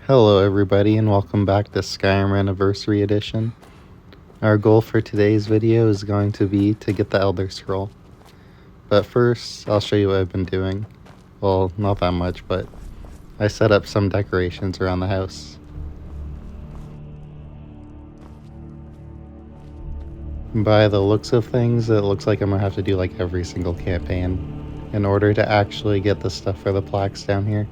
Hello everybody and welcome back to Skyrim Anniversary Edition. Our goal for today's video is going to be to get the Elder Scroll. But first, I'll show you what I've been doing. Well, not that much, but I set up some decorations around the house. By the looks of things, it looks like I'm gonna have to do like every single campaign in order to actually get the stuff for the plaques down here.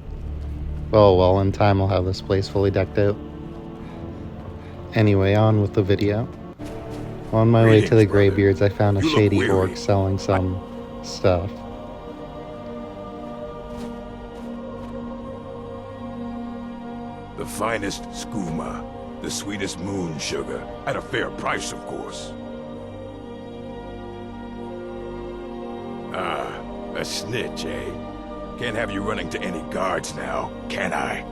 Well, in time I'll have this place fully decked out. Anyway, on with the video. On my way to the Greybeards, I found a shady orc selling some stuff. The finest skooma, the sweetest moon sugar, at a fair price, of course. Ah, a snitch, eh? Can't have you running to any guards now, can I?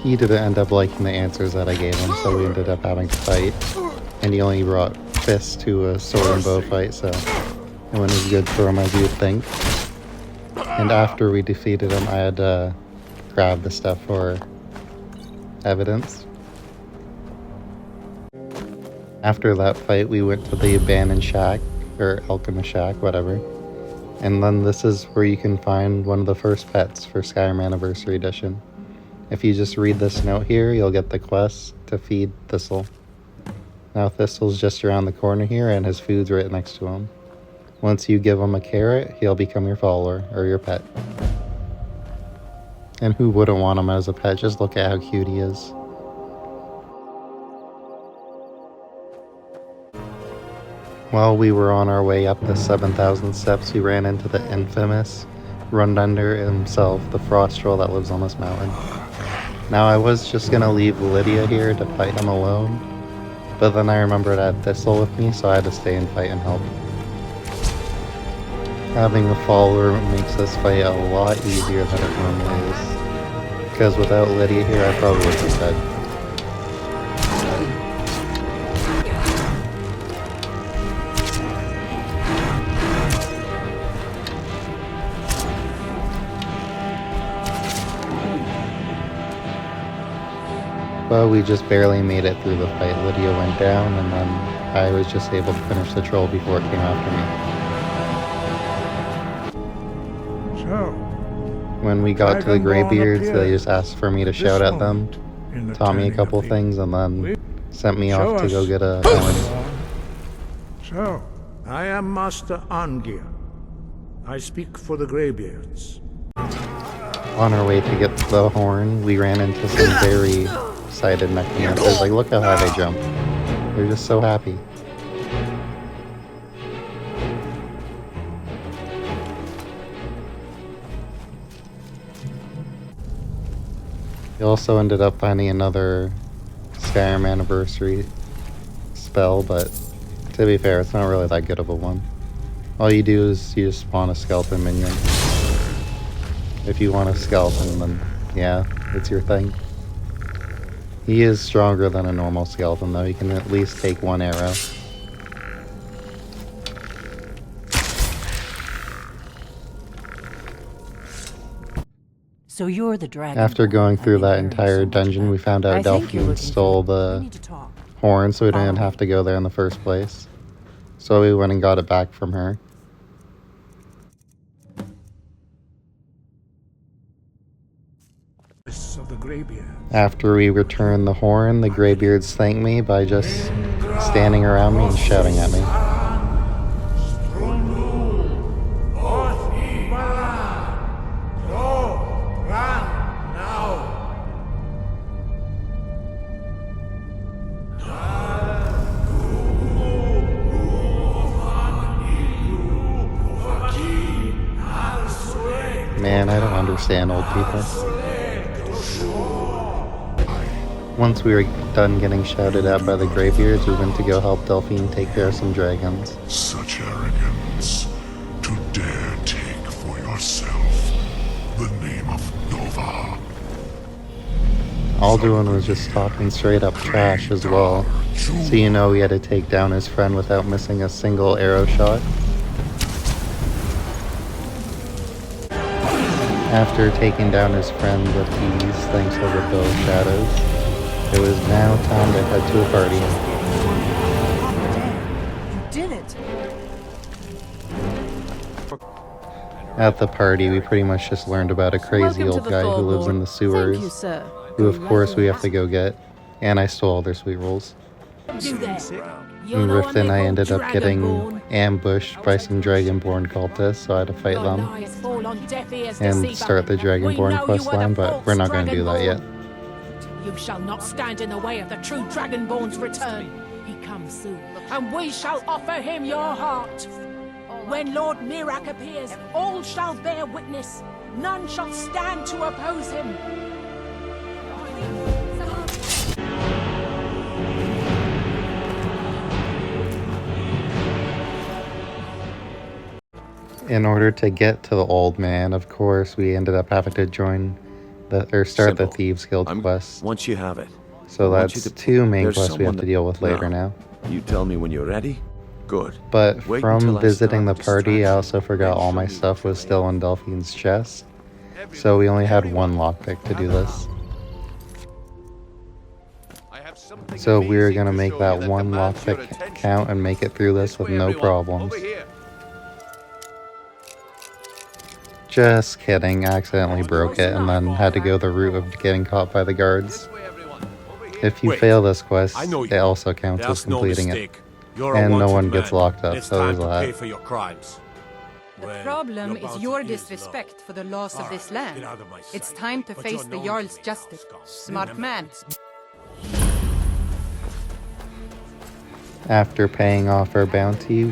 He didn't end up liking the answers that I gave him, so we ended up having to fight. And he only brought fists to a sword and bow fight, so it went as good for him as you'd think. And after we defeated him, I had to grab the stuff for evidence. After that fight, we went to the abandoned shack, or alchemist shack, whatever. And then this is where you can find one of the first pets for Skyrim Anniversary Edition. If you just read this note here, you'll get the quest to feed Thistle. Now Thistle's just around the corner here and his food's right next to him. Once you give him a carrot, he'll become your follower, or your pet. And who wouldn't want him as a pet? Just look at how cute he is. While we were on our way up the 7,000 steps, we ran into the infamous Rundunder himself, the frost troll that lives on this mountain. Now I was just gonna leave Lydia here to fight him alone, but then I remembered I had Thistle with me, so I had to stay and fight and help. Having a follower makes this fight a lot easier than it normally is, because without Lydia here I probably would be dead. But we just barely made it through the fight. Lydia went down, and then I was just able to finish the troll before it came after me. So, when we got to the Greybeards, they just asked for me to shout at them, taught me a couple things, and then sent me off to go get a horn. So, I am Master Angir. I speak for the Greybeards. On our way to get the horn, we ran into some very excited necromancers. Like, look how high they jump. They're just so happy. We also ended up finding another Skyrim Anniversary spell, but to be fair, it's not really that good of a one. All you do is you just spawn a skeleton minion. If you want a skeleton, then yeah, it's your thing. He is stronger than a normal skeleton, though. He can at least take one arrow. So you're the dragon. After going through that entire dungeon, we found out Delphine stole the horn, so we didn't have to go there in the first place. So we went and got it back from her. Of the Greybeards. After we returned the horn, the Greybeards thanked me by just standing around me and shouting at me. Man, I don't understand old people. Once we were done getting shouted at by the Greybeards, we went to go help Delphine take care of some dragons. Such arrogance, to dare take for yourself the name of Nova. Alduin was just talking straight up trash as well, so you know he had to take down his friend without missing a single arrow shot. After taking down his friend with ease thanks to the Bill of Shadows, it was now time to head to a party. You did it! At the party, we pretty much just learned about a crazy Welcome to old the guy who lives in the sewers, Thank you, sir. who of course we have to go get, and I stole all their sweet rolls. Do that. In Riften, I ended up getting ambushed by some Dragonborn cultists, so I had to fight them and start the Dragonborn questline, but we're not going to do that yet. You shall not stand in the way of the true Dragonborn's return. He comes soon, and we shall offer him your heart. When Lord Mirak appears, all shall bear witness. None shall stand to oppose him. In order to get to the old man, of course, we ended up having to start the Thieves Guild quest. Once you have it. So that's two main quests we have to deal with later now. You tell me when you're ready. Good. But Wait from until I visiting the start party, I distracting. also forgot all my stuff was still in Delphine's chest. So we only had one lockpick to do this. So we were going to make that one lockpick count and make it through this with no problems. Just kidding, I accidentally broke it and then had to go the route of getting caught by the guards. If you fail this quest, it also counts as completing it. And no one gets locked up, so there's that. The problem is your disrespect for the laws of this land. It's time to face the Jarl's justice. Smart man. After paying off our bounty,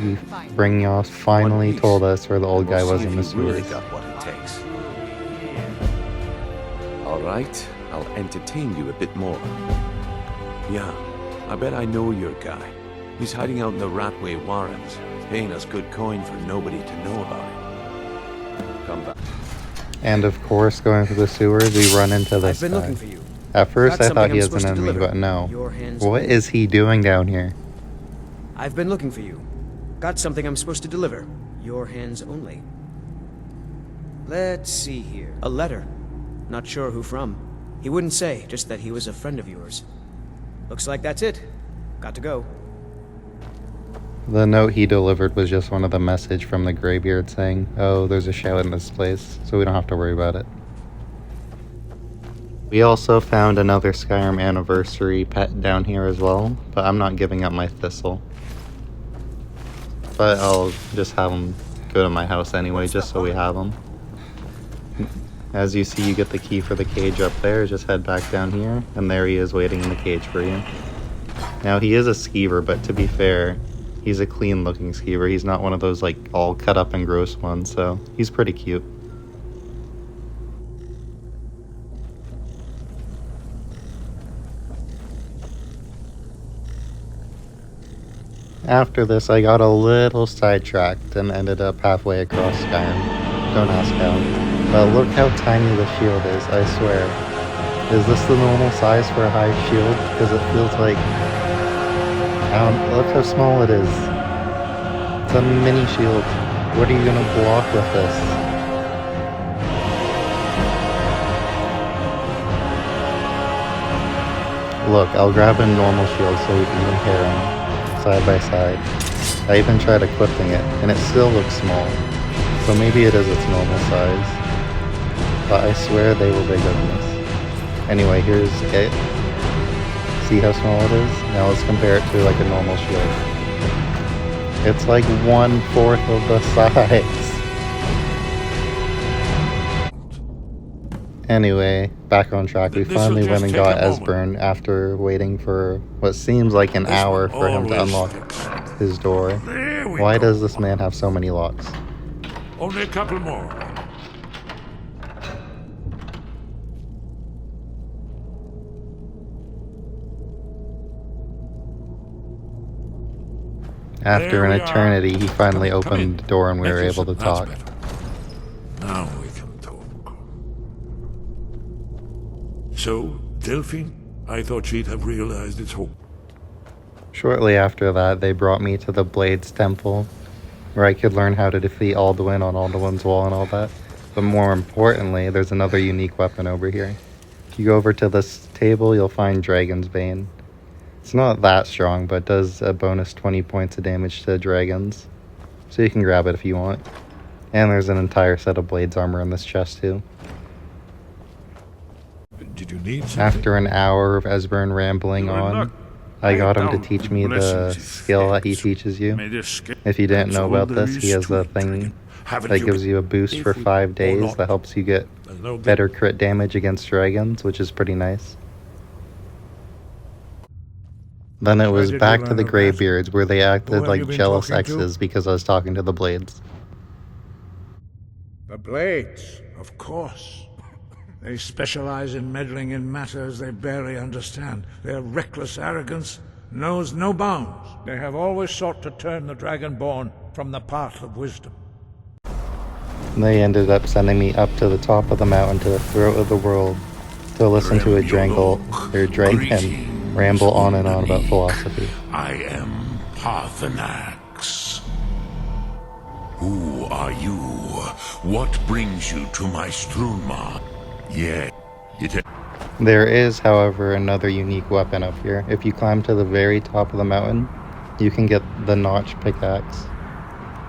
Brynjolf finally told us where the old guy was in the Really sewers. got what it takes. All right, I'll entertain you a bit more. Yeah, I bet I know your guy. He's hiding out in the Ratway Warrens, paying us good coin for nobody to know about it. Come back. And of course, going through the sewers, we run into this I've been guy. looking for you. At first, Got I thought he something was I'm an supposed to enemy, deliver. but no. Your hands What on. is he doing down here? I've been looking for you. Got something I'm supposed to deliver. Your hands only. Let's see here. A letter. Not sure who from. He wouldn't say, just that he was a friend of yours. Looks like that's it. Got to go. The note he delivered was just one of the message from the Greybeard saying, "Oh, there's a shout in this place, so we don't have to worry about it." We also found another Skyrim anniversary pet down here as well, but I'm not giving up my thistle. But I'll just have him go to my house anyway, just so we have him. As you see, you get the key for the cage up there. Just head back down here, and there he is waiting in the cage for you. Now, he is a skeever, but to be fair, he's a clean-looking skeever. He's not one of those, like, all cut up and gross ones, so he's pretty cute. After this, I got a little sidetracked and ended up halfway across Skyrim. Don't ask how. But look how tiny the shield is, I swear. Is this the normal size for a high shield? Because it feels like... look how small it is. It's a mini shield. What are you going to block with this? Look, I'll grab a normal shield so we can compare them side by side. I even tried equipping it, and it still looks small. So maybe it is its normal size. But I swear they were bigger than this. Anyway, here's it. See how small it is? Now let's compare it to like a normal shield. It's like 1/4 of the size. Anyway, back on track. We finally went and got Esbern after waiting for what seems like an hour for him to unlock his door. Why does this man have so many locks? Only a couple more. After an There we are. eternity, he finally Come in. opened the door and we were able to That's talk. better. Now we can talk. So, Delphine? I thought she'd have realized its hope. Shortly after that, they brought me to the Blades Temple, where I could learn how to defeat Alduin on Alduin's Wall and all that. But more importantly, there's another unique weapon over here. If you go over to this table, you'll find Dragon's Bane. It's not that strong, but does a bonus 20 points of damage to dragons. So you can grab it if you want. And there's an entire set of blades armor in this chest too. Did you need something? After an hour of Esbern rambling on, I got him to teach me the skill that he teaches you. If you didn't know about this, he has a thing that gives you a boost for 5 days that helps you get better crit damage against dragons, which is pretty nice. Then it was back to the Greybeards, where they acted like jealous exes because I was talking to the Blades. The Blades, of course. They specialize in meddling in matters they barely understand. Their reckless arrogance knows no bounds. They have always sought to turn the Dragonborn from the path of wisdom. They ended up sending me up to the top of the mountain to the throat of the world to listen to a dragon ramble on and on about philosophy. I am Parthenax. Who are you? What brings you to my Strunma? Yeah, There is, however, another unique weapon up here. If you climb to the very top of the mountain, you can get the notch pickaxe,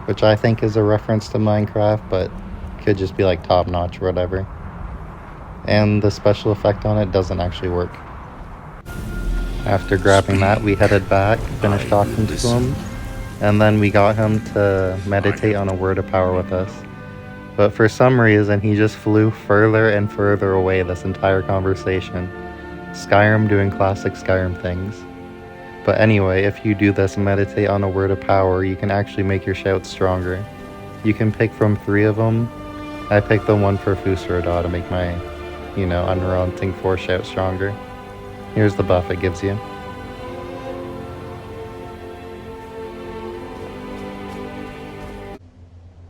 which I think is a reference to Minecraft, but could just be like top notch or whatever. And the special effect on it doesn't actually work. After grabbing that, we headed back, finished talking to him, and then we got him to meditate on a word of power with us. But for some reason, he just flew further and further away this entire conversation. Skyrim doing classic Skyrim things. But anyway, if you do this and meditate on a word of power, you can actually make your shouts stronger. You can pick from 3 of them. I picked the one for Fusroda to make my, unrelenting 4 shout stronger. Here's the buff it gives you.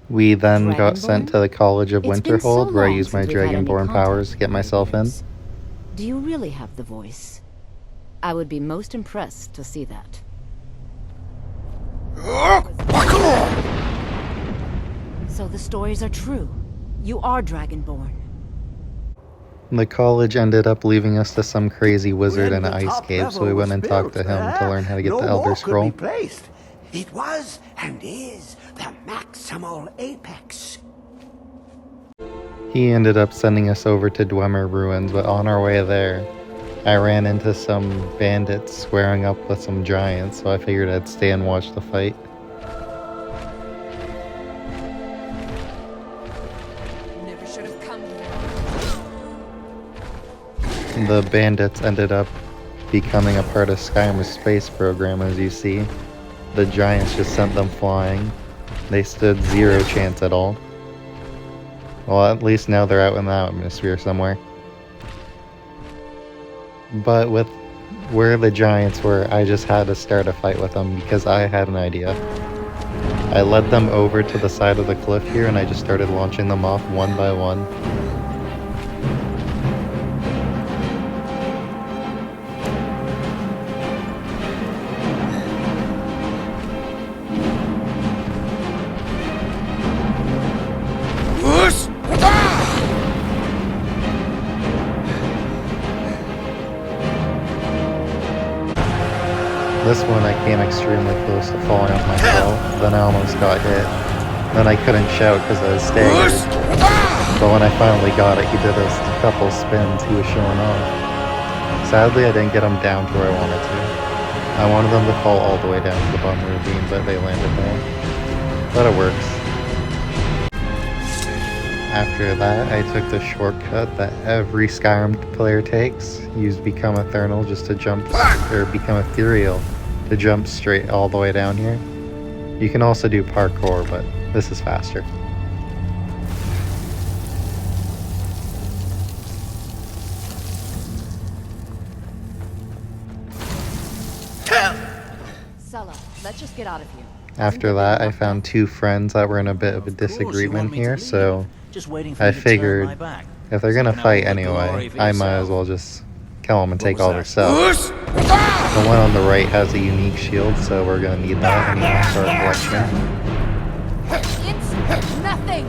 We then got sent to the College of Winterhold, where I used my Dragonborn powers to get myself in. Do you really have the voice? I would be most impressed to see that. So the stories are true. You are Dragonborn. The college ended up leaving us to some crazy wizard in an ice cave, so we went and talked to him to learn how to get the Elder Scroll. It was and is the maximal apex. He ended up sending us over to Dwemer Ruins, but on our way there, I ran into some bandits squaring up with some giants, so I figured I'd stay and watch the fight. Never should have come here. The bandits ended up becoming a part of Skyrim's space program, as you see. The giants just sent them flying. They stood 0 chance at all. Well, at least now they're out in the atmosphere somewhere. But with where the giants were, I just had to start a fight with them because I had an idea. I led them over to the side of the cliff here and I just started launching them off one by one. This one I came extremely close to falling off myself, then I almost got hit. Then I couldn't shout because I was staggered. But when I finally got it, he did a couple spins, he was showing off. Sadly, I didn't get him down to where I wanted to. I wanted them to fall all the way down to the bottom ravine, but they landed there. But it works. After that, I took the shortcut that every Skyrim player takes. Use Become Ethereal just to jump, or Become Ethereal to jump straight all the way down here. You can also do parkour, but this is faster. Sella, let's just get out of here. After that, I found 2 friends that were in a bit of a disagreement here, so I figured if they're gonna fight anyway, I might as well just kill them and take all their stuff. The one on the right has a unique shield, so we're gonna need that for our collection. It's nothing.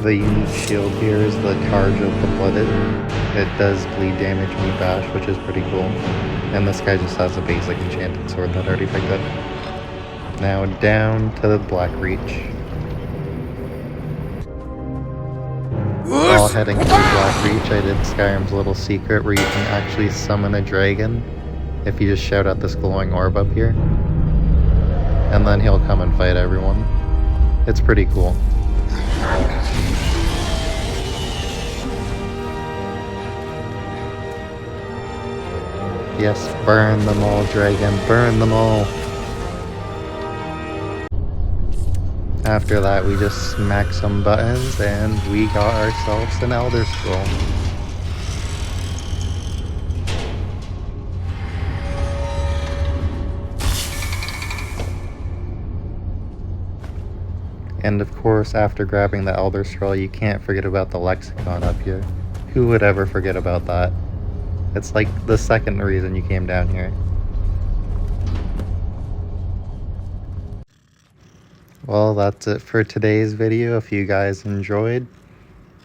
The unique shield here is the Charge of the Blooded. It does bleed damage when you bash, which is pretty cool. And this guy just has a basic enchanted sword that I already picked up. Now down to the Black Reach. While heading to Black Reach, I did Skyrim's little secret where you can actually summon a dragon if you just shout out this glowing orb up here. And then he'll come and fight everyone. It's pretty cool. Yes, burn them all, dragon, burn them all! After that, we just smack some buttons and we got ourselves an Elder Scroll. And of course, after grabbing the Elder Scroll, you can't forget about the Lexicon up here. Who would ever forget about that? It's like the second reason you came down here. Well, that's it for today's video. If you guys enjoyed,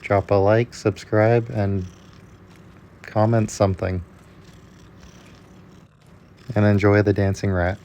drop a like, subscribe, and comment something. And enjoy the dancing rat.